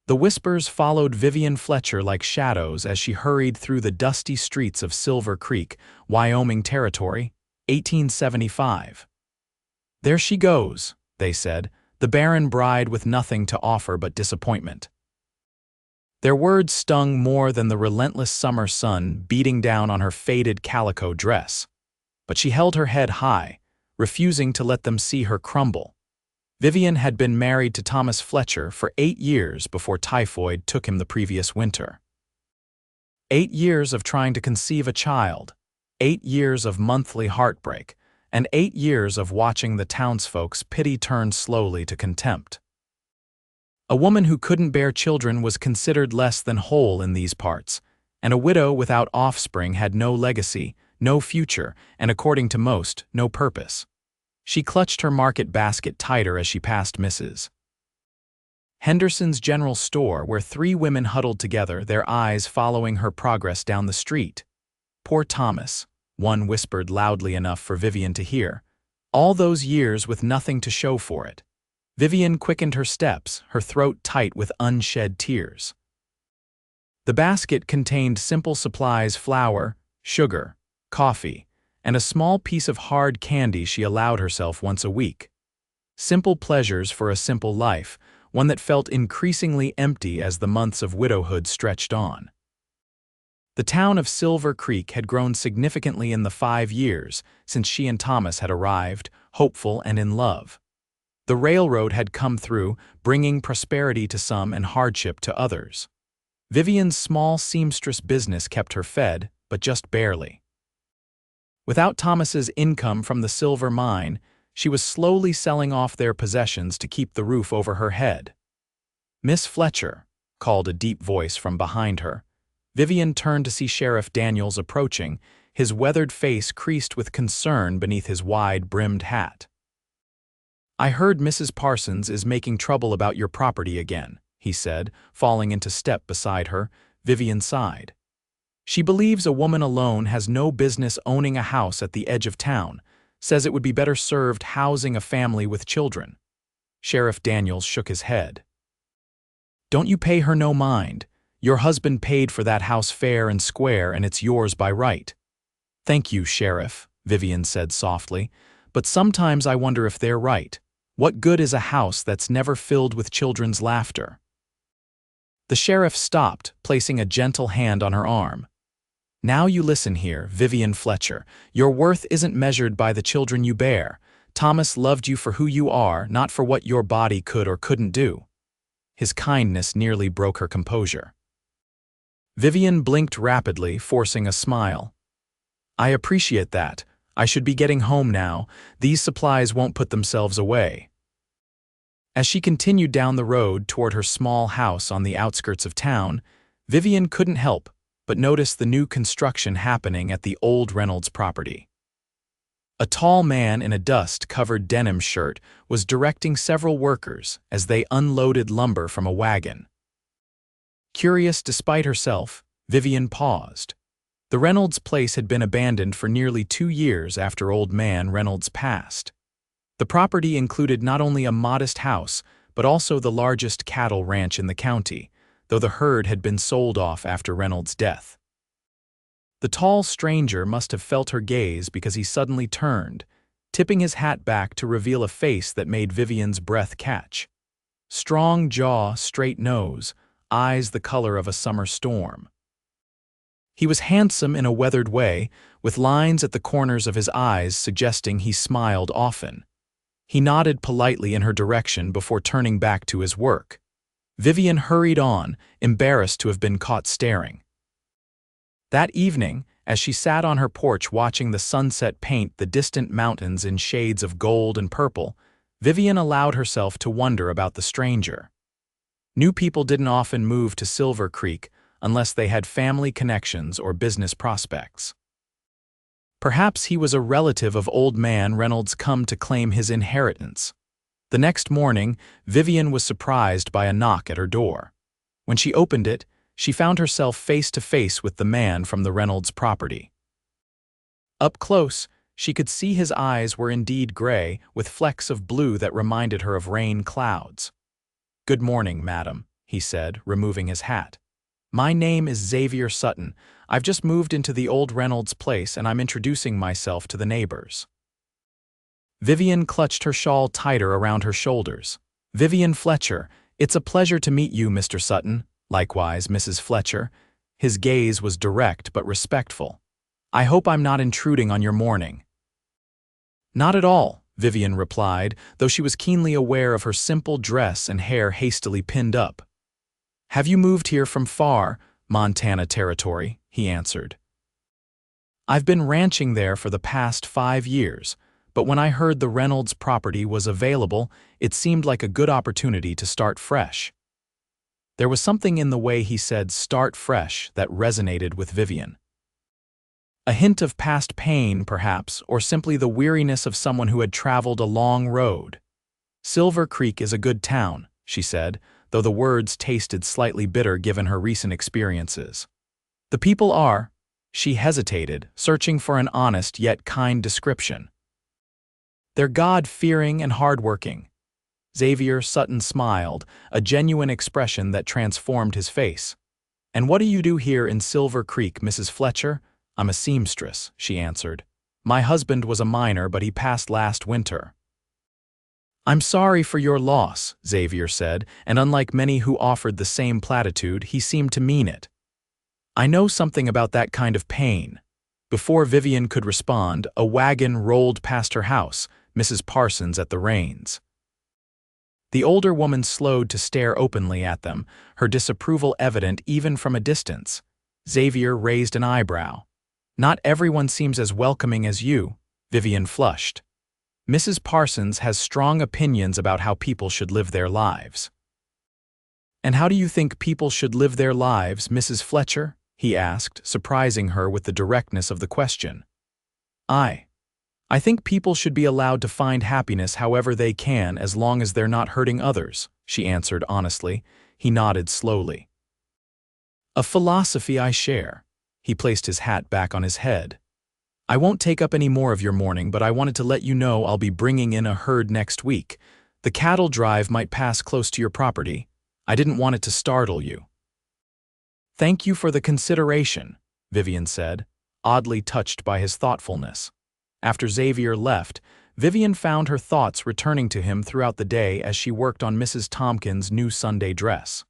The whispers followed Vivian Fletcher like shadows as she hurried through the dusty streets of Silver Creek, Wyoming Territory, 1875. "There she goes," they said, "the barren bride with nothing to offer but disappointment." Their words stung more than the relentless summer sun beating down on her faded calico dress. But she held her head high, refusing to let them see her crumble. Vivian had been married to Thomas Fletcher for 8 years before typhoid took him the previous winter. 8 years of trying to conceive a child, 8 years of monthly heartbreak, and 8 years of watching the townsfolk's pity turn slowly to contempt. A woman who couldn't bear children was considered less than whole in these parts, and a widow without offspring had no legacy, no future, and according to most, no purpose. She clutched her market basket tighter as she passed Mrs. Henderson's general store, where 3 women huddled together, their eyes following her progress down the street. "Poor Thomas," one whispered loudly enough for Vivian to hear. "All those years with nothing to show for it." Vivian quickened her steps, her throat tight with unshed tears. The basket contained simple supplies: flour, sugar, coffee, and a small piece of hard candy she allowed herself once a week. Simple pleasures for a simple life, one that felt increasingly empty as the months of widowhood stretched on. The town of Silver Creek had grown significantly in the 5 years since she and Thomas had arrived, hopeful and in love. The railroad had come through, bringing prosperity to some and hardship to others. Vivian's small seamstress business kept her fed, but just barely. Without Thomas's income from the silver mine, she was slowly selling off their possessions to keep the roof over her head. "Miss Fletcher," called a deep voice from behind her. Vivian turned to see Sheriff Daniels approaching, his weathered face creased with concern beneath his wide-brimmed hat. "I heard Mrs. Parsons is making trouble about your property again," he said, falling into step beside her. Vivian sighed. "She believes a woman alone has no business owning a house at the edge of town, says it would be better served housing a family with children." Sheriff Daniels shook his head. "Don't you pay her no mind. Your husband paid for that house fair and square, and it's yours by right." "Thank you, Sheriff," Vivian said softly, "but sometimes I wonder if they're right. What good is a house that's never filled with children's laughter?" The sheriff stopped, placing a gentle hand on her arm. "Now you listen here, Vivian Fletcher. Your worth isn't measured by the children you bear. Thomas loved you for who you are, not for what your body could or couldn't do." His kindness nearly broke her composure. Vivian blinked rapidly, forcing a smile. "I appreciate that. I should be getting home now. These supplies won't put themselves away." As she continued down the road toward her small house on the outskirts of town, Vivian couldn't help but notice the new construction happening at the old Reynolds property. A tall man in a dust-covered denim shirt was directing several workers as they unloaded lumber from a wagon. Curious despite herself, Vivian paused. The Reynolds place had been abandoned for nearly 2 years after old man Reynolds passed. The property included not only a modest house, but also the largest cattle ranch in the county, though the herd had been sold off after Reynolds' death. The tall stranger must have felt her gaze because he suddenly turned, tipping his hat back to reveal a face that made Vivian's breath catch. Strong jaw, straight nose, eyes the color of a summer storm. He was handsome in a weathered way, with lines at the corners of his eyes suggesting he smiled often. He nodded politely in her direction before turning back to his work. Vivian hurried on, embarrassed to have been caught staring. That evening, as she sat on her porch watching the sunset paint the distant mountains in shades of gold and purple, Vivian allowed herself to wonder about the stranger. New people didn't often move to Silver Creek unless they had family connections or business prospects. Perhaps he was a relative of old man Reynolds come to claim his inheritance. The next morning, Vivian was surprised by a knock at her door. When she opened it, she found herself face to face with the man from the Reynolds property. Up close, she could see his eyes were indeed gray, with flecks of blue that reminded her of rain clouds. "Good morning, madam," he said, removing his hat. "My name is Xavier Sutton. I've just moved into the old Reynolds place and I'm introducing myself to the neighbors." Vivian clutched her shawl tighter around her shoulders. "Vivian Fletcher, it's a pleasure to meet you, Mr. Sutton." Likewise, Mrs. Fletcher. His gaze was direct but respectful. "I hope I'm not intruding on your morning." "Not at all," Vivian replied, though she was keenly aware of her simple dress and hair hastily pinned up. "Have you moved here from far, Montana Territory?" he answered. "I've been ranching there for the past 5 years, but when I heard the Reynolds property was available, it seemed like a good opportunity to start fresh." There was something in the way he said "start fresh" that resonated with Vivian. A hint of past pain, perhaps, or simply the weariness of someone who had traveled a long road. "Silver Creek is a good town," she said, though the words tasted slightly bitter given her recent experiences. "The people are—" She hesitated, searching for an honest yet kind description. "They're God-fearing and hard-working." Xavier Sutton smiled, a genuine expression that transformed his face. "And what do you do here in Silver Creek, Mrs. Fletcher?" "I'm a seamstress," she answered. "My husband was a miner, but he passed last winter." "I'm sorry for your loss," Xavier said, and unlike many who offered the same platitude, he seemed to mean it. "I know something about that kind of pain." Before Vivian could respond, a wagon rolled past her house, Mrs. Parsons at the reins. The older woman slowed to stare openly at them, her disapproval evident even from a distance. Xavier raised an eyebrow. "Not everyone seems as welcoming as you." Vivian flushed. "Mrs. Parsons has strong opinions about how people should live their lives." "And how do you think people should live their lives, Mrs. Fletcher?" he asked, surprising her with the directness of the question. I think people should be allowed to find happiness however they can as long as they're not hurting others," she answered honestly. He nodded slowly. "A philosophy I share." He placed his hat back on his head. "I won't take up any more of your morning, but I wanted to let you know I'll be bringing in a herd next week. The cattle drive might pass close to your property. I didn't want it to startle you." "Thank you for the consideration," Vivian said, oddly touched by his thoughtfulness. After Xavier left, Vivian found her thoughts returning to him throughout the day as she worked on Mrs. Tompkins' new Sunday dress.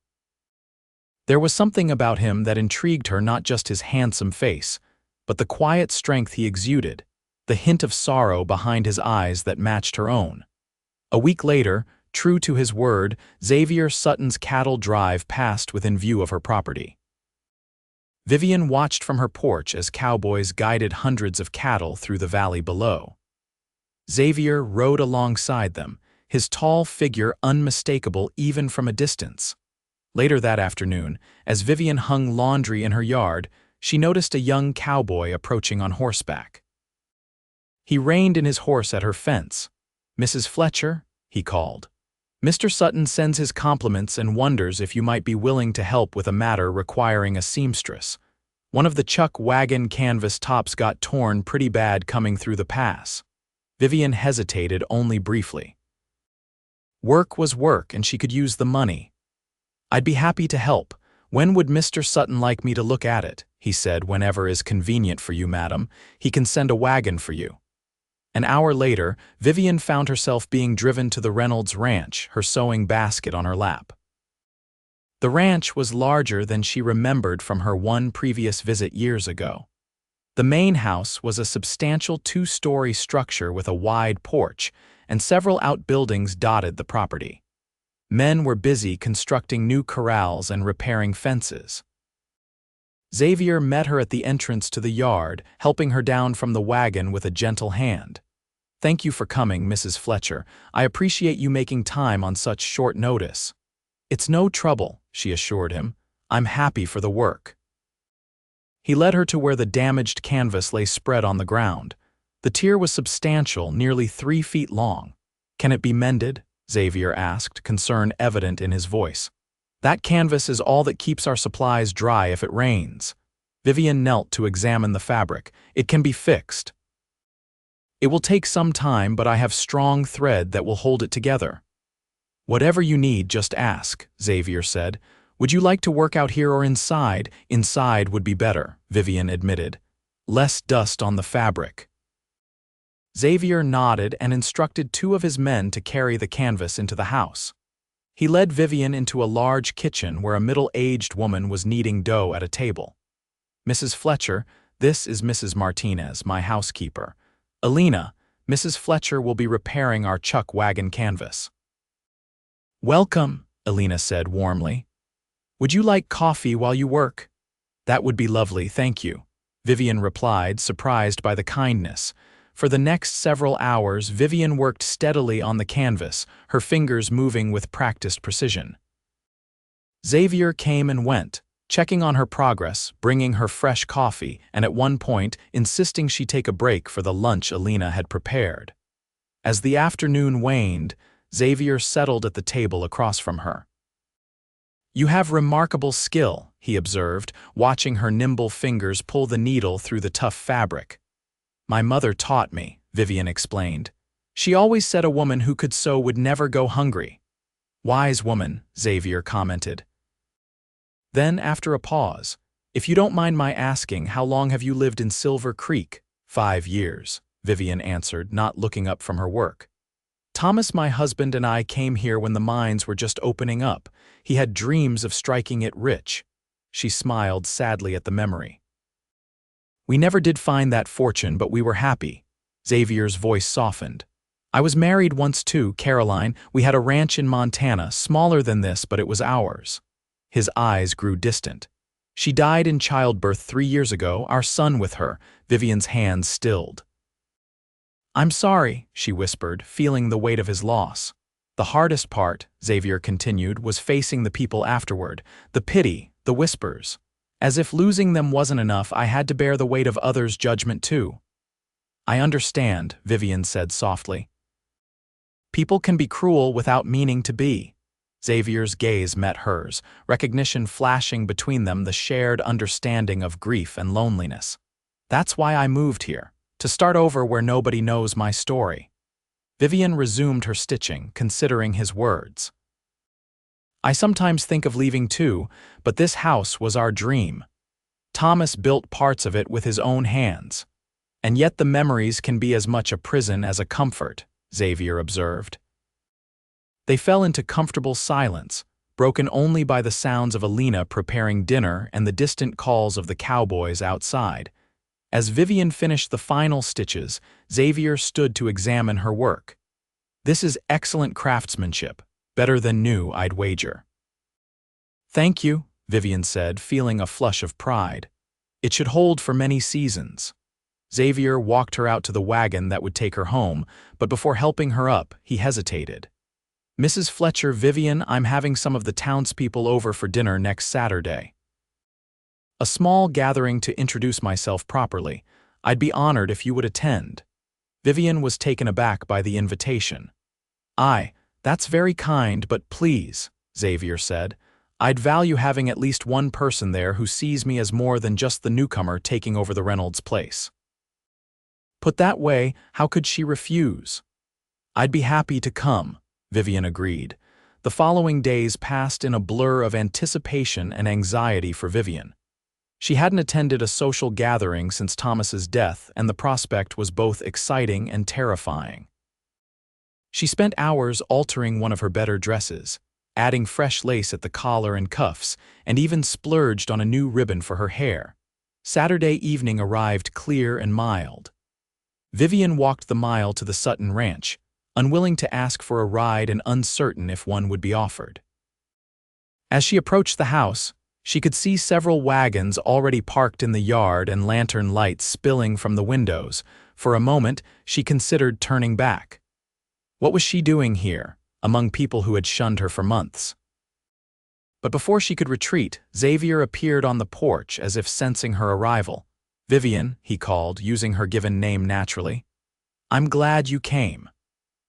There was something about him that intrigued her, not just his handsome face, but the quiet strength he exuded, the hint of sorrow behind his eyes that matched her own. A week later, true to his word, Xavier Sutton's cattle drive passed within view of her property. Vivian watched from her porch as cowboys guided hundreds of cattle through the valley below. Xavier rode alongside them, his tall figure unmistakable even from a distance. Later that afternoon, as Vivian hung laundry in her yard, she noticed a young cowboy approaching on horseback. He reined in his horse at her fence. "Mrs. Fletcher?" he called. "Mr. Sutton sends his compliments and wonders if you might be willing to help with a matter requiring a seamstress. One of the chuck wagon canvas tops got torn pretty bad coming through the pass." Vivian hesitated only briefly. Work was work and she could use the money. "I'd be happy to help. When would Mr. Sutton like me to look at it?" he said. "Whenever is convenient for you, madam. He can send a wagon for you." An hour later, Vivian found herself being driven to the Reynolds ranch, her sewing basket on her lap. The ranch was larger than she remembered from her one previous visit years ago. The main house was a substantial 2-story structure with a wide porch, and several outbuildings dotted the property. Men were busy constructing new corrals and repairing fences. Xavier met her at the entrance to the yard, helping her down from the wagon with a gentle hand. "Thank you for coming, Mrs. Fletcher. I appreciate you making time on such short notice." "It's no trouble," she assured him. "I'm happy for the work." He led her to where the damaged canvas lay spread on the ground. The tier was substantial, nearly 3 feet long. "Can it be mended?" Xavier asked, concern evident in his voice. "That canvas is all that keeps our supplies dry if it rains." Vivian knelt to examine the fabric. "It can be fixed." "It will take some time, but I have strong thread that will hold it together." Whatever you need, just ask, Xavier said. Would you like to work out here or inside? Inside would be better, Vivian admitted. Less dust on the fabric. Xavier nodded and instructed two of his men to carry the canvas into the house. He led Vivian into a large kitchen where a middle-aged woman was kneading dough at a table. Mrs. Fletcher, this is Mrs. Martinez, my housekeeper. Alina, Mrs. Fletcher will be repairing our chuck wagon canvas. Welcome, Alina said warmly. Would you like coffee while you work? That would be lovely, thank you, Vivian replied, surprised by the kindness. For the next several hours, Vivian worked steadily on the canvas, her fingers moving with practiced precision. Xavier came and went, checking on her progress, bringing her fresh coffee, and at one point, insisting she take a break for the lunch Alina had prepared. As the afternoon waned, Xavier settled at the table across from her. You have remarkable skill, he observed, watching her nimble fingers pull the needle through the tough fabric. My mother taught me, Vivian explained. She always said a woman who could sew would never go hungry. Wise woman, Xavier commented. Then, after a pause, if you don't mind my asking, how long have you lived in Silver Creek? 5 years, Vivian answered, not looking up from her work. Thomas, my husband, and I came here when the mines were just opening up. He had dreams of striking it rich. She smiled sadly at the memory. We never did find that fortune, but we were happy. Xavier's voice softened. I was married once too, Caroline. We had a ranch in Montana, smaller than this, but it was ours. His eyes grew distant. She died in childbirth 3 years ago, our son with her. Vivian's hands stilled. I'm sorry, she whispered, feeling the weight of his loss. The hardest part, Xavier continued, was facing the people afterward, the pity, the whispers. As if losing them wasn't enough, I had to bear the weight of others' judgment too. I understand, Vivian said softly. People can be cruel without meaning to be. Xavier's gaze met hers, recognition flashing between them, the shared understanding of grief and loneliness. That's why I moved here. To start over where nobody knows my story. Vivian resumed her stitching, considering his words. I sometimes think of leaving too, but this house was our dream. Thomas built parts of it with his own hands. And yet the memories can be as much a prison as a comfort, Xavier observed. They fell into comfortable silence, broken only by the sounds of Alina preparing dinner and the distant calls of the cowboys outside. As Vivian finished the final stitches, Xavier stood to examine her work. This is excellent craftsmanship, better than new, I'd wager. Thank you, Vivian said, feeling a flush of pride. It should hold for many seasons. Xavier walked her out to the wagon that would take her home, but before helping her up, he hesitated. Mrs. Fletcher, Vivian, I'm having some of the townspeople over for dinner next Saturday. A small gathering to introduce myself properly. I'd be honored if you would attend. Vivian was taken aback by the invitation. That's very kind, but please, Xavier said. I'd value having at least one person there who sees me as more than just the newcomer taking over the Reynolds place. Put that way, how could she refuse? I'd be happy to come, Vivian agreed. The following days passed in a blur of anticipation and anxiety for Vivian. She hadn't attended a social gathering since Thomas's death, and the prospect was both exciting and terrifying. She spent hours altering one of her better dresses, adding fresh lace at the collar and cuffs, and even splurged on a new ribbon for her hair. Saturday evening arrived clear and mild. Vivian walked the mile to the Sutton ranch, unwilling to ask for a ride and uncertain if one would be offered. As she approached the house, she could see several wagons already parked in the yard and lantern lights spilling from the windows. For a moment, she considered turning back. What was she doing here, among people who had shunned her for months? But before she could retreat, Xavier appeared on the porch as if sensing her arrival. Vivian, he called, using her given name naturally. I'm glad you came.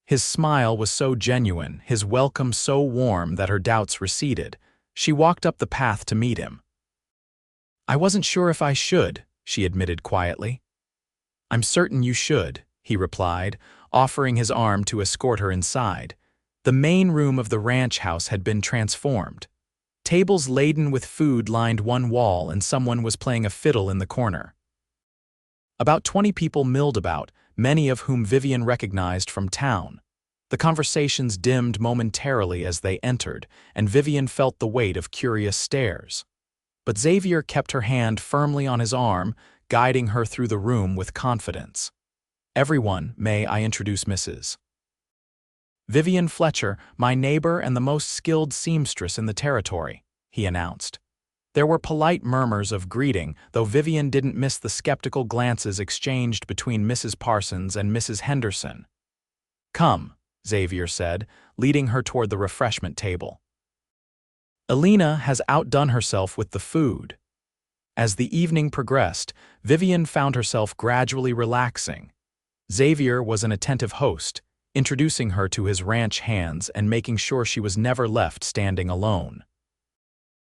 His smile was so genuine, his welcome so warm that her doubts receded. She walked up the path to meet him. I wasn't sure if I should, she admitted quietly. I'm certain you should, he replied, offering his arm to escort her inside. The main room of the ranch house had been transformed. Tables laden with food lined one wall, and someone was playing a fiddle in the corner. About 20 people milled about, many of whom Vivian recognized from town. The conversations dimmed momentarily as they entered, and Vivian felt the weight of curious stares. But Xavier kept her hand firmly on his arm, guiding her through the room with confidence. "Everyone, may I introduce Mrs. Vivian Fletcher, my neighbor and the most skilled seamstress in the territory," he announced. There were polite murmurs of greeting, though Vivian didn't miss the skeptical glances exchanged between Mrs. Parsons and Mrs. Henderson. "Come," Xavier said, leading her toward the refreshment table. "Elena has outdone herself with the food." As the evening progressed, Vivian found herself gradually relaxing. Xavier was an attentive host, introducing her to his ranch hands and making sure she was never left standing alone.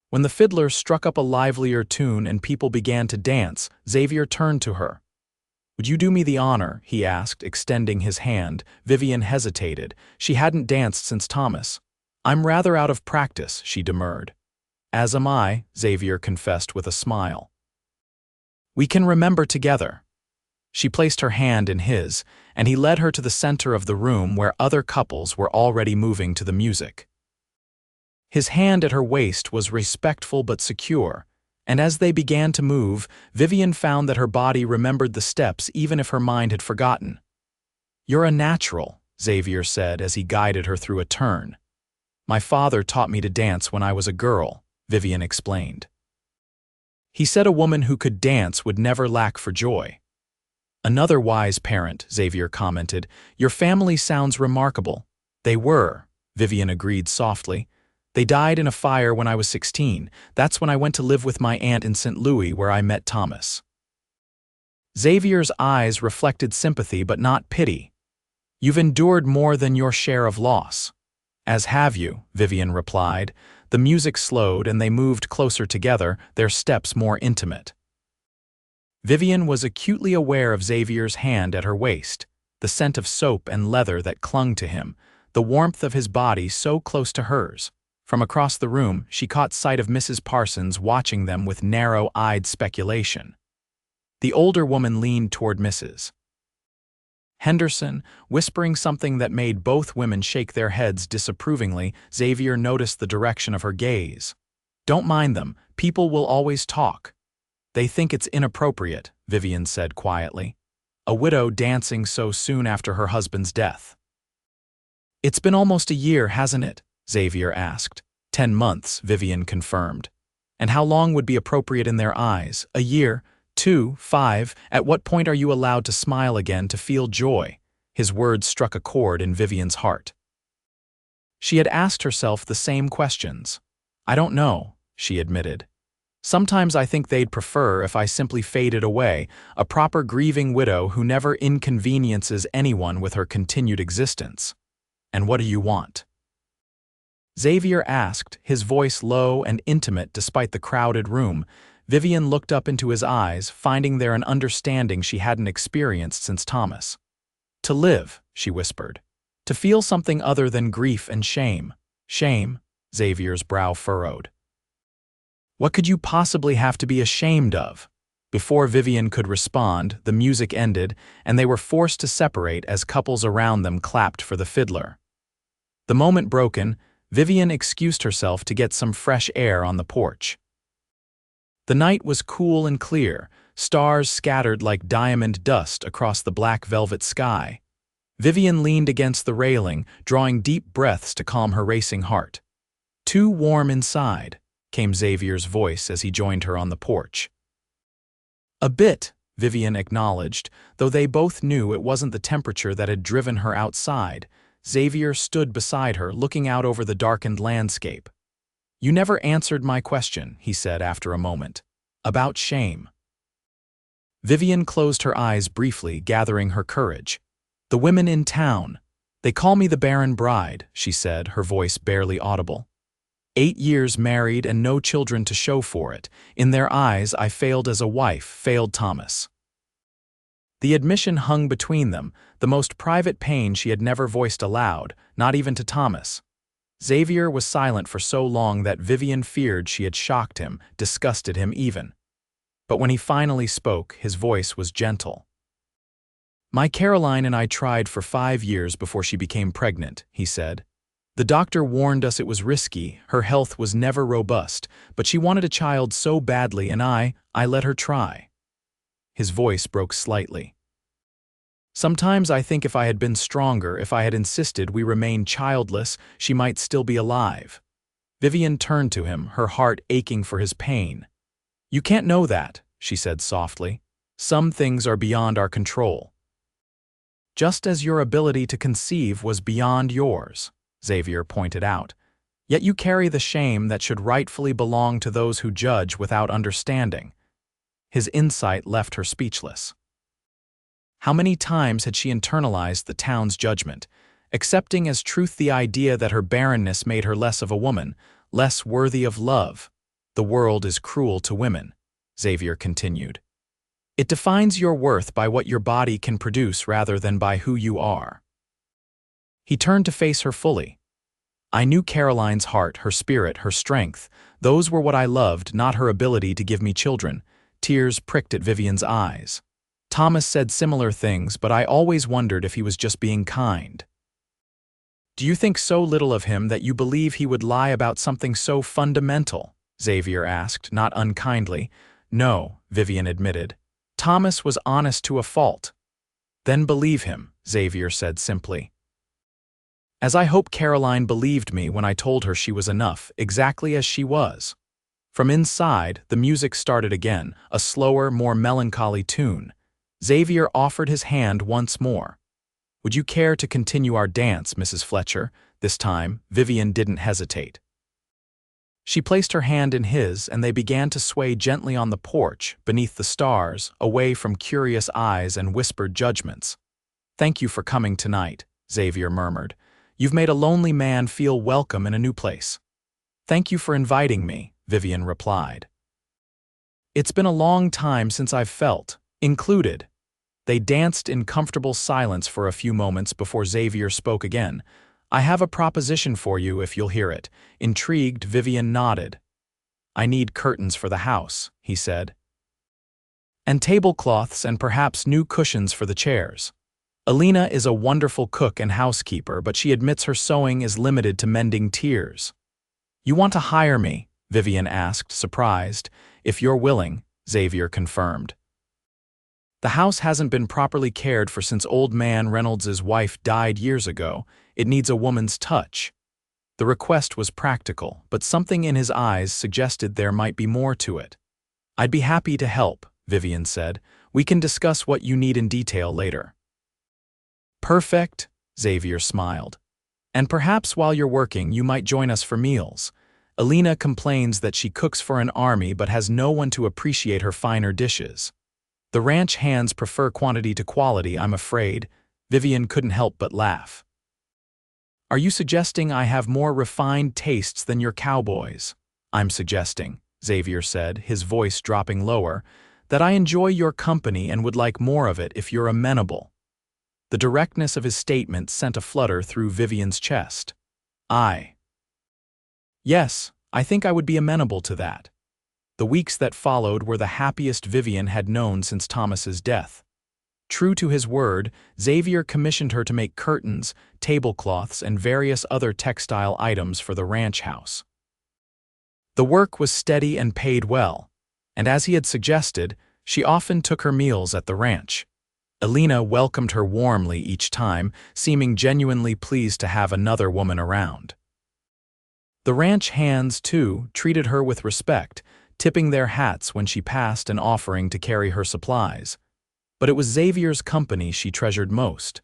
When the fiddler struck up a livelier tune and people began to dance, Xavier turned to her. "Would you do me the honor?" he asked, extending his hand. Vivian hesitated. She hadn't danced since Thomas. "I'm rather out of practice," she demurred. "As am I," Xavier confessed with a smile. "We can remember together." She placed her hand in his, and he led her to the center of the room where other couples were already moving to the music. His hand at her waist was respectful but secure, and as they began to move, Vivian found that her body remembered the steps even if her mind had forgotten. "You're a natural," Xavier said as he guided her through a turn. "My father taught me to dance when I was a girl," Vivian explained. "He said a woman who could dance would never lack for joy." "Another wise parent," Xavier commented. "Your family sounds remarkable." "They were," Vivian agreed softly. "They died in a fire when I was 16. That's when I went to live with my aunt in St. Louis, where I met Thomas." Xavier's eyes reflected sympathy but not pity. "You've endured more than your share of loss." "As have you," Vivian replied. The music slowed and they moved closer together, their steps more intimate. Vivian was acutely aware of Xavier's hand at her waist, the scent of soap and leather that clung to him, the warmth of his body so close to hers. From across the room, she caught sight of Mrs. Parsons watching them with narrow-eyed speculation. The older woman leaned toward Mrs. Henderson, whispering something that made both women shake their heads disapprovingly. Xavier noticed the direction of her gaze. "Don't mind them, people will always talk." "They think it's inappropriate," Vivian said quietly. "A widow dancing so soon after her husband's death." "It's been almost a year, hasn't it?" Xavier asked. 10 months, Vivian confirmed. "And how long would be appropriate in their eyes? A year? 2? 5? At what point are you allowed to smile again, to feel joy?" His words struck a chord in Vivian's heart. She had asked herself the same questions. "I don't know," she admitted. "Sometimes I think they'd prefer if I simply faded away, a proper grieving widow who never inconveniences anyone with her continued existence." "And what do you want?" Xavier asked, his voice low and intimate despite the crowded room. Vivian looked up into his eyes, finding there an understanding she hadn't experienced since Thomas. "To live," she whispered. "To feel something other than grief and shame." "Shame?" Xavier's brow furrowed. "What could you possibly have to be ashamed of?" Before Vivian could respond, the music ended, and they were forced to separate as couples around them clapped for the fiddler. The moment broken, Vivian excused herself to get some fresh air on the porch. The night was cool and clear, stars scattered like diamond dust across the black velvet sky. Vivian leaned against the railing, drawing deep breaths to calm her racing heart. "Too warm inside," came Xavier's voice as he joined her on the porch. "A bit," Vivian acknowledged, though they both knew it wasn't the temperature that had driven her outside. Xavier stood beside her, looking out over the darkened landscape. "You never answered my question," he said after a moment. "About shame." Vivian closed her eyes briefly, gathering her courage. "The women in town. They call me the Barren bride," she said, her voice barely audible. 8 years married and no children to show for it. In their eyes, I failed as a wife, failed Thomas. The admission hung between them, the most private pain she had never voiced aloud, not even to Thomas. Xavier was silent for so long that Vivian feared she had shocked him, disgusted him even. But when he finally spoke, his voice was gentle. "My Caroline and I tried for 5 years before she became pregnant," he said. "The doctor warned us it was risky, her health was never robust, but she wanted a child so badly and I let her try." His voice broke slightly. "Sometimes I think if I had been stronger, if I had insisted we remain childless, she might still be alive." Vivian turned to him, her heart aching for his pain. "You can't know that," she said softly. "Some things are beyond our control." "Just as your ability to conceive was beyond yours," Xavier pointed out. "Yet you carry the shame that should rightfully belong to those who judge without understanding." His insight left her speechless. How many times had she internalized the town's judgment, accepting as truth the idea that her barrenness made her less of a woman, less worthy of love? "The world is cruel to women," Xavier continued. "It defines your worth by what your body can produce rather than by who you are." He turned to face her fully. "I knew Caroline's heart, her spirit, her strength. Those were what I loved, not her ability to give me children." Tears pricked at Vivian's eyes. "Thomas said similar things, but I always wondered if he was just being kind." "Do you think so little of him that you believe he would lie about something so fundamental?" Xavier asked, not unkindly. "No," Vivian admitted. "Thomas was honest to a fault." "Then believe him," Xavier said simply. "As I hope Caroline believed me when I told her she was enough, exactly as she was." From inside, the music started again, a slower, more melancholy tune. Xavier offered his hand once more. "Would you care to continue our dance, Mrs. Fletcher?" This time, Vivian didn't hesitate. She placed her hand in his, and they began to sway gently on the porch, beneath the stars, away from curious eyes and whispered judgments. "Thank you for coming tonight," Xavier murmured. "You've made a lonely man feel welcome in a new place." "Thank you for inviting me," Vivian replied. "It's been a long time since I've felt included." They danced in comfortable silence for a few moments before Xavier spoke again. "I have a proposition for you if you'll hear it." Intrigued, Vivian nodded. "I need curtains for the house," he said. "And tablecloths and perhaps new cushions for the chairs. Alina is a wonderful cook and housekeeper, but she admits her sewing is limited to mending tears." "You want to hire me?" Vivian asked, surprised. "If you're willing," Xavier confirmed. "The house hasn't been properly cared for since old man Reynolds's wife died years ago. It needs a woman's touch." The request was practical, but something in his eyes suggested there might be more to it. "I'd be happy to help," Vivian said. "We can discuss what you need in detail later." "Perfect," Xavier smiled. "And perhaps while you're working, you might join us for meals. Alina complains that she cooks for an army but has no one to appreciate her finer dishes. The ranch hands prefer quantity to quality, I'm afraid." Vivian couldn't help but laugh. "Are you suggesting I have more refined tastes than your cowboys?" "I'm suggesting," Xavier said, his voice dropping lower, "that I enjoy your company and would like more of it if you're amenable." The directness of his statement sent a flutter through Vivian's chest. Yes, I think I would be amenable to that." The weeks that followed were the happiest Vivian had known since Thomas's death. True to his word, Xavier commissioned her to make curtains, tablecloths, and various other textile items for the ranch house. The work was steady and paid well, and as he had suggested, she often took her meals at the ranch. Alina welcomed her warmly each time, seeming genuinely pleased to have another woman around. The ranch hands, too, treated her with respect, tipping their hats when she passed and offering to carry her supplies. But it was Xavier's company she treasured most.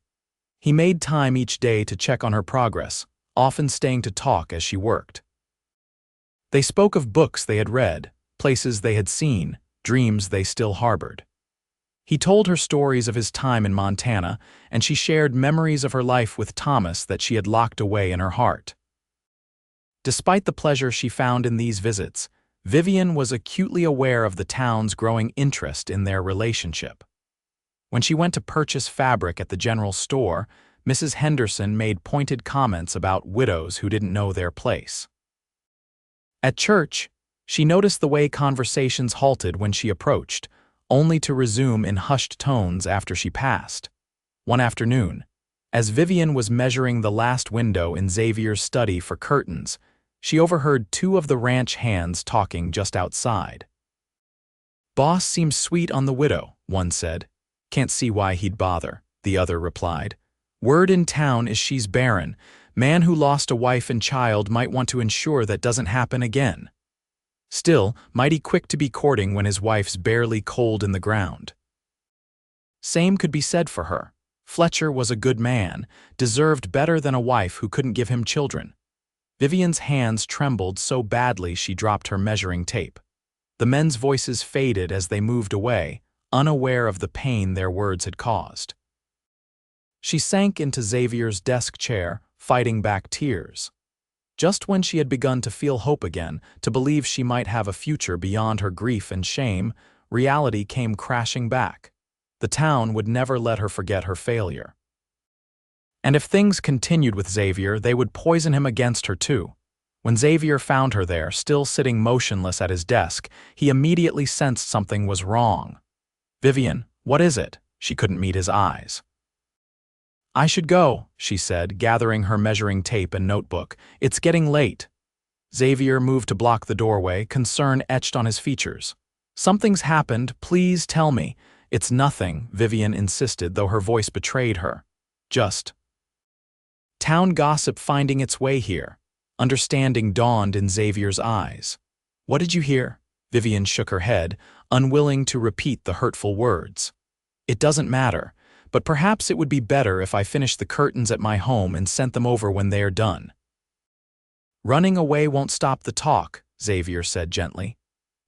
He made time each day to check on her progress, often staying to talk as she worked. They spoke of books they had read, places they had seen, dreams they still harbored. He told her stories of his time in Montana, and she shared memories of her life with Thomas that she had locked away in her heart. Despite the pleasure she found in these visits, Vivian was acutely aware of the town's growing interest in their relationship. When she went to purchase fabric at the general store, Mrs. Henderson made pointed comments about widows who didn't know their place. At church, she noticed the way conversations halted when she approached, only to resume in hushed tones after she passed. One afternoon, as Vivian was measuring the last window in Xavier's study for curtains, she overheard two of the ranch hands talking just outside. "Boss seems sweet on the widow," one said. "Can't see why he'd bother," the other replied. "Word in town is she's barren. Man who lost a wife and child might want to ensure that doesn't happen again. Still, mighty quick to be courting when his wife's barely cold in the ground." Same could be said for her. Fletcher was a good man, deserved better than a wife who couldn't give him children. Vivian's hands trembled so badly she dropped her measuring tape. The men's voices faded as they moved away, unaware of the pain their words had caused. She sank into Xavier's desk chair, fighting back tears. Just when she had begun to feel hope again, to believe she might have a future beyond her grief and shame, reality came crashing back. The town would never let her forget her failure. And if things continued with Xavier, they would poison him against her too. When Xavier found her there, still sitting motionless at his desk, he immediately sensed something was wrong. "Vivian, what is it?" She couldn't meet his eyes. "I should go," she said, gathering her measuring tape and notebook. "It's getting late." Xavier moved to block the doorway, concern etched on his features. "Something's happened, please tell me." "It's nothing," Vivian insisted, though her voice betrayed her. "Just town gossip finding its way here." Understanding dawned in Xavier's eyes. "What did you hear?" Vivian shook her head, unwilling to repeat the hurtful words. "It doesn't matter, but perhaps it would be better if I finished the curtains at my home and sent them over when they are done." "Running away won't stop the talk," Xavier said gently.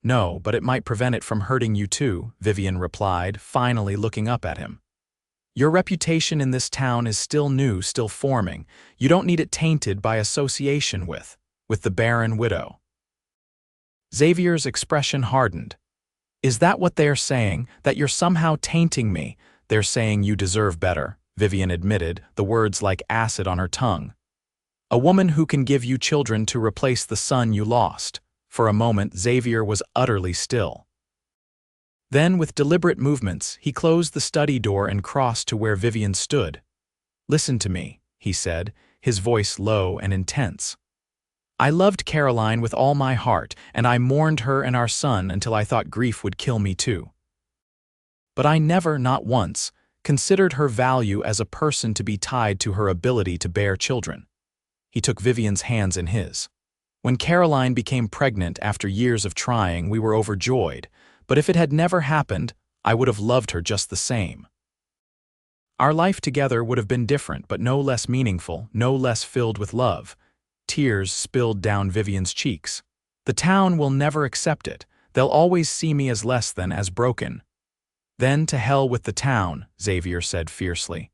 "No, but it might prevent it from hurting you too," Vivian replied, finally looking up at him. "Your reputation in this town is still new, still forming. You don't need it tainted by association with the barren widow." Xavier's expression hardened. "Is that what they're saying, that you're somehow tainting me?" "They're saying you deserve better," Vivian admitted, the words like acid on her tongue. "A woman who can give you children to replace the son you lost." For a moment, Xavier was utterly still. Then, with deliberate movements, he closed the study door and crossed to where Vivian stood. "Listen to me," he said, his voice low and intense. "I loved Caroline with all my heart, and I mourned her and our son until I thought grief would kill me too. But I never, not once, considered her value as a person to be tied to her ability to bear children." He took Vivian's hands in his. "When Caroline became pregnant after years of trying, we were overjoyed, but if it had never happened, I would have loved her just the same. Our life together would have been different, but no less meaningful, no less filled with love." Tears spilled down Vivian's cheeks. "The town will never accept it. They'll always see me as less than, as broken." "Then to hell with the town," Xavier said fiercely.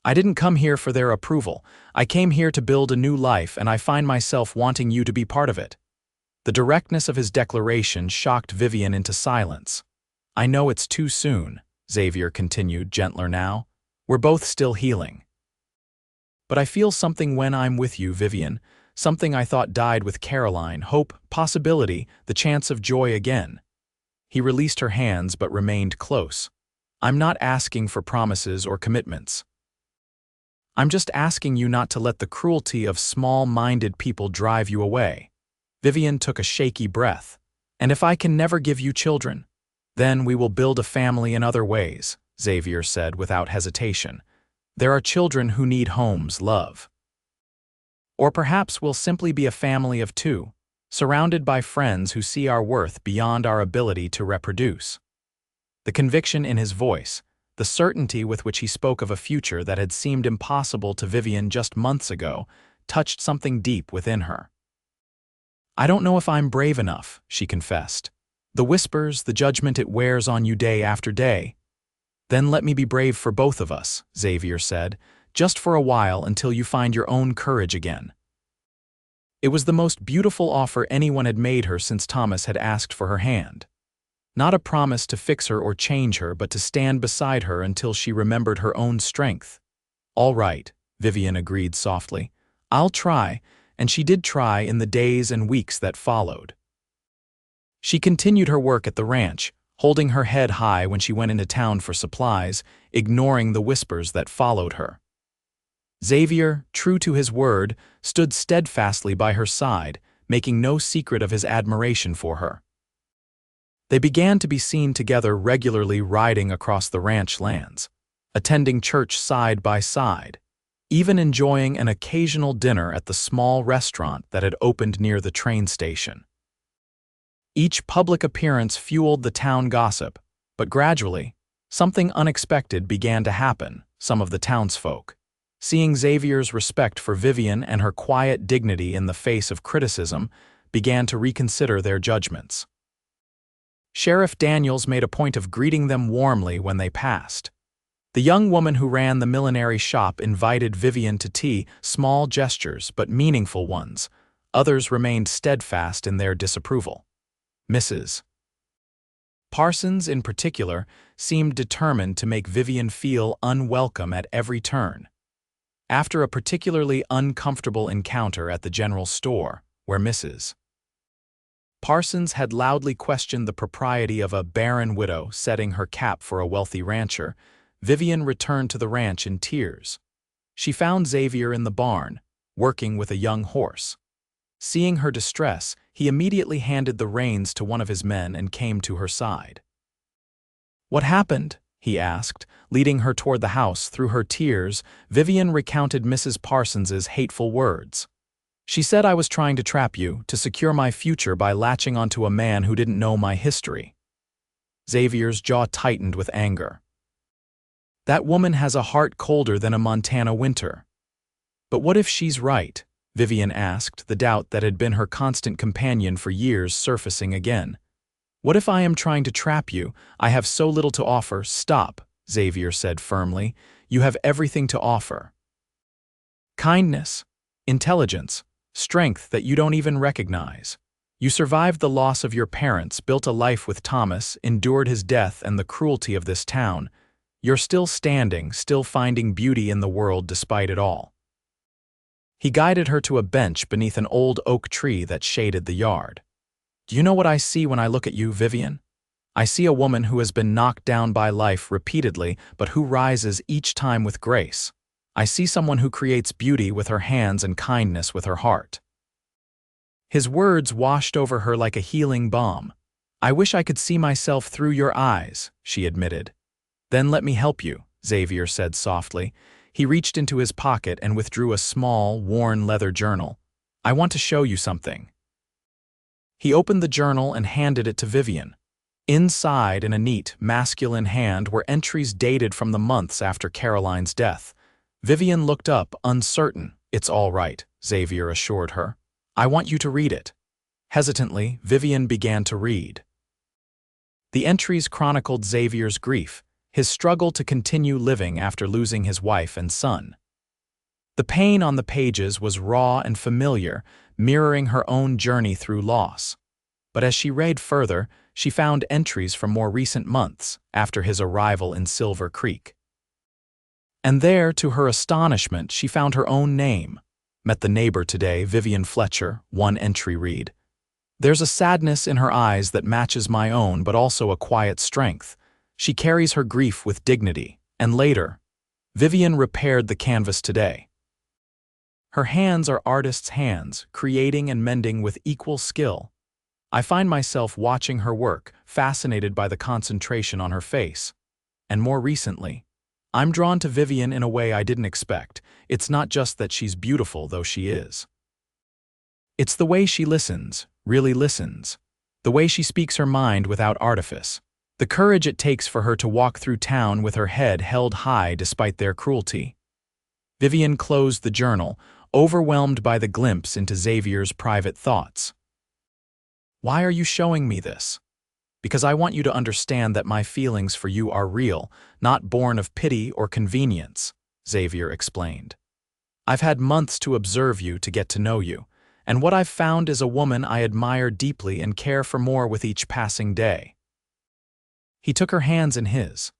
"I didn't come here for their approval. I came here to build a new life, and I find myself wanting you to be part of it." The directness of his declaration shocked Vivian into silence. "I know it's too soon," Xavier continued, gentler now. "We're both still healing. But I feel something when I'm with you, Vivian, something I thought died with Caroline, hope, possibility, the chance of joy again." He released her hands but remained close. "I'm not asking for promises or commitments. I'm just asking you not to let the cruelty of small-minded people drive you away." Vivian took a shaky breath. "And if I can never give you children, then we will build a family in other ways," Xavier said without hesitation. "There are children who need homes, love. Or perhaps we'll simply be a family of two, surrounded by friends who see our worth beyond our ability to reproduce." The conviction in his voice, the certainty with which he spoke of a future that had seemed impossible to Vivian just months ago, touched something deep within her. "I don't know if I'm brave enough," she confessed. "The whispers, the judgment it wears on you day after day." "Then let me be brave for both of us," Xavier said, "just for a while until you find your own courage again." It was the most beautiful offer anyone had made her since Thomas had asked for her hand. Not a promise to fix her or change her, but to stand beside her until she remembered her own strength. "All right," Vivian agreed softly. "I'll try," and she did try in the days and weeks that followed. She continued her work at the ranch, holding her head high when she went into town for supplies, ignoring the whispers that followed her. Xavier, true to his word, stood steadfastly by her side, making no secret of his admiration for her. They began to be seen together regularly riding across the ranch lands, attending church side by side, even enjoying an occasional dinner at the small restaurant that had opened near the train station. Each public appearance fueled the town gossip, but gradually, something unexpected began to happen. Some of the townsfolk, seeing Xavier's respect for Vivian and her quiet dignity in the face of criticism, began to reconsider their judgments. Sheriff Daniels made a point of greeting them warmly when they passed. The young woman who ran the millinery shop invited Vivian to tea, small gestures but meaningful ones. Others remained steadfast in their disapproval. Mrs. Parsons, in particular, seemed determined to make Vivian feel unwelcome at every turn. After a particularly uncomfortable encounter at the general store, where Mrs. Parsons had loudly questioned the propriety of a barren widow setting her cap for a wealthy rancher, Vivian returned to the ranch in tears. She found Xavier in the barn, working with a young horse. Seeing her distress, he immediately handed the reins to one of his men and came to her side. "What happened?" he asked, leading her toward the house. Through her tears, Vivian recounted Mrs. Parsons's hateful words. "She said I was trying to trap you, to secure my future by latching onto a man who didn't know my history." Xavier's jaw tightened with anger. "That woman has a heart colder than a Montana winter." "But what if she's right?" Vivian asked, the doubt that had been her constant companion for years surfacing again. "What if I am trying to trap you? I have so little to offer." "Stop," Xavier said firmly. "You have everything to offer. Kindness, intelligence, strength that you don't even recognize. You survived the loss of your parents, built a life with Thomas, endured his death and the cruelty of this town. You're still standing, still finding beauty in the world despite it all." He guided her to a bench beneath an old oak tree that shaded the yard. "Do you know what I see when I look at you, Vivian? I see a woman who has been knocked down by life repeatedly, but who rises each time with grace. I see someone who creates beauty with her hands and kindness with her heart." His words washed over her like a healing balm. "I wish I could see myself through your eyes," she admitted. "Then let me help you," Xavier said softly. He reached into his pocket and withdrew a small, worn leather journal. "I want to show you something." He opened the journal and handed it to Vivian. Inside, in a neat, masculine hand, were entries dated from the months after Caroline's death. Vivian looked up, uncertain. "It's all right," Xavier assured her. "I want you to read it." Hesitantly, Vivian began to read. The entries chronicled Xavier's grief, his struggle to continue living after losing his wife and son. The pain on the pages was raw and familiar, mirroring her own journey through loss. But as she read further, she found entries from more recent months, after his arrival in Silver Creek. And there, to her astonishment, she found her own name. "Met the neighbor today, Vivian Fletcher," one entry read. "There's a sadness in her eyes that matches my own, but also a quiet strength. She carries her grief with dignity." And later, "Vivian repaired the canvas today. Her hands are artists' hands, creating and mending with equal skill. I find myself watching her work, fascinated by the concentration on her face. And more recently, I'm drawn to Vivian in a way I didn't expect. It's not just that she's beautiful, though she is. It's the way she listens, really listens. The way she speaks her mind without artifice. The courage it takes for her to walk through town with her head held high despite their cruelty." Vivian closed the journal, overwhelmed by the glimpse into Xavier's private thoughts. "Why are you showing me this?" "Because I want you to understand that my feelings for you are real, not born of pity or convenience," Xavier explained. "I've had months to observe you, to get to know you, and what I've found is a woman I admire deeply and care for more with each passing day." He took her hands in his.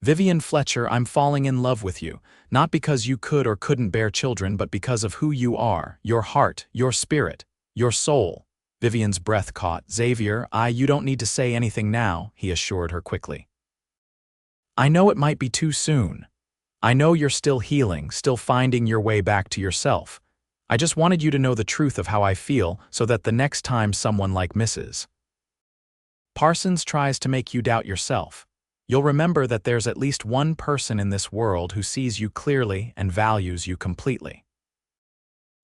"Vivian Fletcher, I'm falling in love with you, not because you could or couldn't bear children, but because of who you are, your heart, your spirit, your soul." Vivian's breath caught. "Xavier, you don't need to say anything now," he assured her quickly. "I know it might be too soon. I know you're still healing, still finding your way back to yourself. I just wanted you to know the truth of how I feel so that the next time someone like Mrs. Parsons tries to make you doubt yourself, you'll remember that there's at least one person in this world who sees you clearly and values you completely."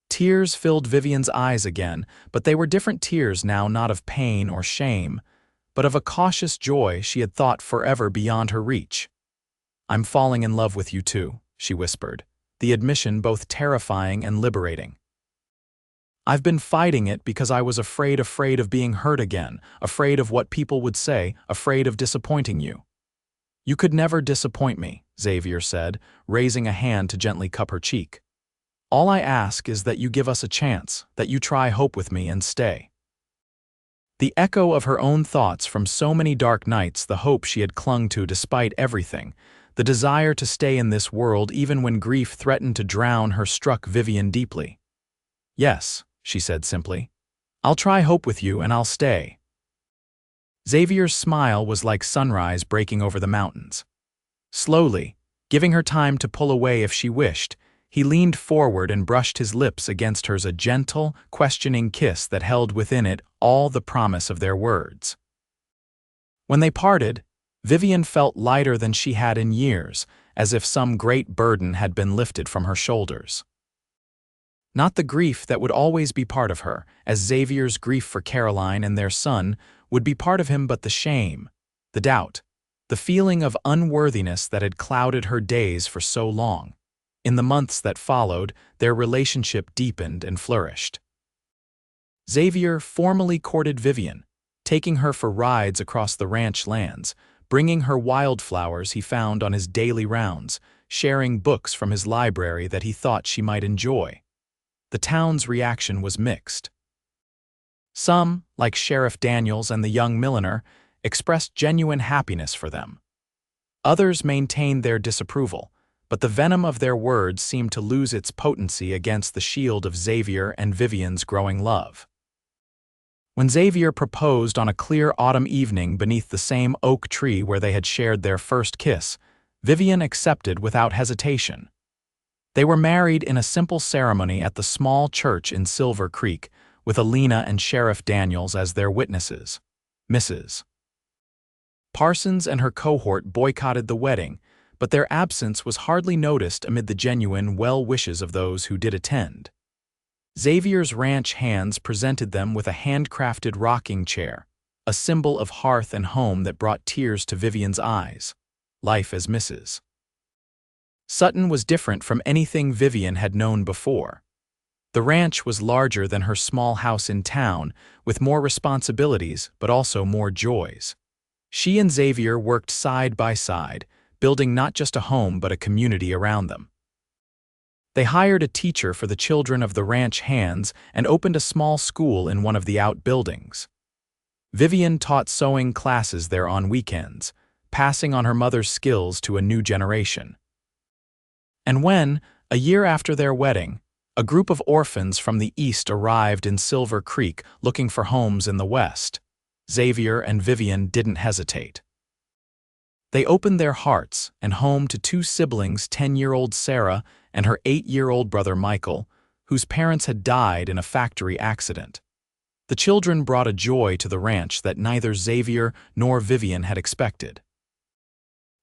Tears filled Vivian's eyes again, but they were different tears now, not of pain or shame, but of a cautious joy she had thought forever beyond her reach. "I'm falling in love with you too," she whispered, the admission both terrifying and liberating. "I've been fighting it because I was afraid of being hurt again, afraid of what people would say, afraid of disappointing you." "You could never disappoint me," Xavier said, raising a hand to gently cup her cheek. "All I ask is that you give us a chance, that you try hope with me and stay." The echo of her own thoughts from so many dark nights, the hope she had clung to despite everything, the desire to stay in this world even when grief threatened to drown her, struck Vivian deeply. "Yes," she said simply. "I'll try hope with you and I'll stay." Xavier's smile was like sunrise breaking over the mountains. Slowly, giving her time to pull away if she wished, he leaned forward and brushed his lips against hers, a gentle, questioning kiss that held within it all the promise of their words. When they parted, Vivian felt lighter than she had in years, as if some great burden had been lifted from her shoulders. Not the grief that would always be part of her, as Xavier's grief for Caroline and their son would be part of him, but the shame, the doubt, the feeling of unworthiness that had clouded her days for so long. In the months that followed, their relationship deepened and flourished. Xavier formally courted Vivian, taking her for rides across the ranch lands, bringing her wildflowers he found on his daily rounds, sharing books from his library that he thought she might enjoy. The town's reaction was mixed. Some, like Sheriff Daniels and the young milliner, expressed genuine happiness for them. Others maintained their disapproval, but the venom of their words seemed to lose its potency against the shield of Xavier and Vivian's growing love. When Xavier proposed on a clear autumn evening beneath the same oak tree where they had shared their first kiss, Vivian accepted without hesitation. They were married in a simple ceremony at the small church in Silver Creek, with Alina and Sheriff Daniels as their witnesses. Mrs. Parsons and her cohort boycotted the wedding, but their absence was hardly noticed amid the genuine well-wishes of those who did attend. Xavier's ranch hands presented them with a handcrafted rocking chair, a symbol of hearth and home that brought tears to Vivian's eyes. Life as Mrs. Sutton was different from anything Vivian had known before. The ranch was larger than her small house in town, with more responsibilities but also more joys. She and Xavier worked side by side, building not just a home but a community around them. They hired a teacher for the children of the ranch hands and opened a small school in one of the outbuildings. Vivian taught sewing classes there on weekends, passing on her mother's skills to a new generation. And when, a year after their wedding, a group of orphans from the east arrived in Silver Creek looking for homes in the west, Xavier and Vivian didn't hesitate. They opened their hearts and home to two siblings, 10-year-old Sarah and her 8-year-old brother Michael, whose parents had died in a factory accident. The children brought a joy to the ranch that neither Xavier nor Vivian had expected.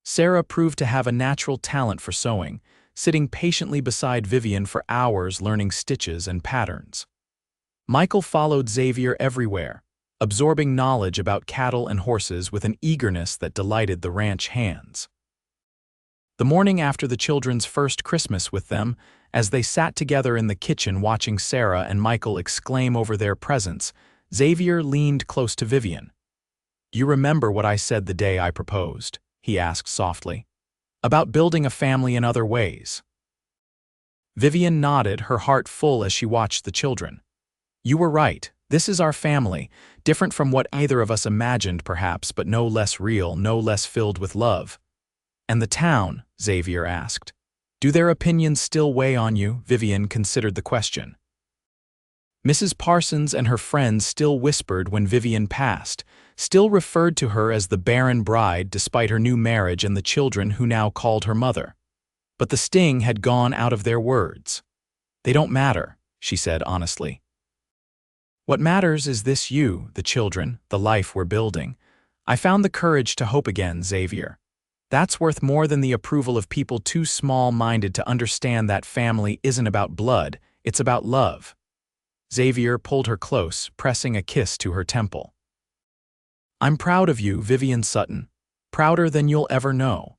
Sarah proved to have a natural talent for sewing, sitting patiently beside Vivian for hours learning stitches and patterns. Michael followed Xavier everywhere, absorbing knowledge about cattle and horses with an eagerness that delighted the ranch hands. The morning after the children's first Christmas with them, as they sat together in the kitchen watching Sarah and Michael exclaim over their presents, Xavier leaned close to Vivian. "You remember what I said the day I proposed?" he asked softly. "About building a family in other ways." Vivian nodded, her heart full as she watched the children. "You were right, This is our family, different from what either of us imagined perhaps, but no less real, no less filled with love. And the town? Xavier asked. Do their opinions still weigh on you? Vivian considered the question. Mrs. Parsons and her friends still whispered when Vivian passed, still referred to her as the Barren bride despite her new marriage and the children who now called her mother. But the sting had gone out of their words. They don't matter, she said honestly. What matters is this you, the children, the life we're building. I found the courage to hope again, Xavier. That's worth more than the approval of people too small-minded to understand that family isn't about blood, it's about love. Xavier pulled her close, pressing a kiss to her temple. I'm proud of you, Vivian Sutton. Prouder than you'll ever know.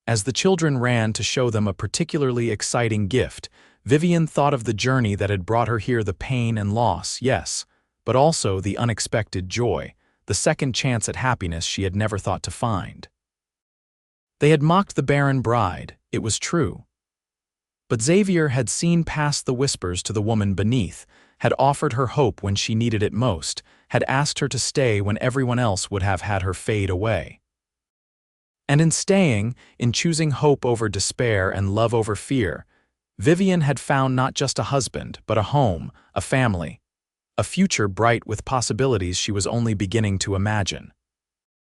As the children ran to show them a particularly exciting gift, Vivian thought of the journey that had brought her here, the pain and loss, yes, but also the unexpected joy, the second chance at happiness she had never thought to find. They had mocked the barren bride, it was true. But Xavier had seen past the whispers to the woman beneath, had offered her hope when she needed it most, had asked her to stay when everyone else would have had her fade away. And in staying, in choosing hope over despair and love over fear, Vivian had found not just a husband, but a home, a family, a future bright with possibilities she was only beginning to imagine.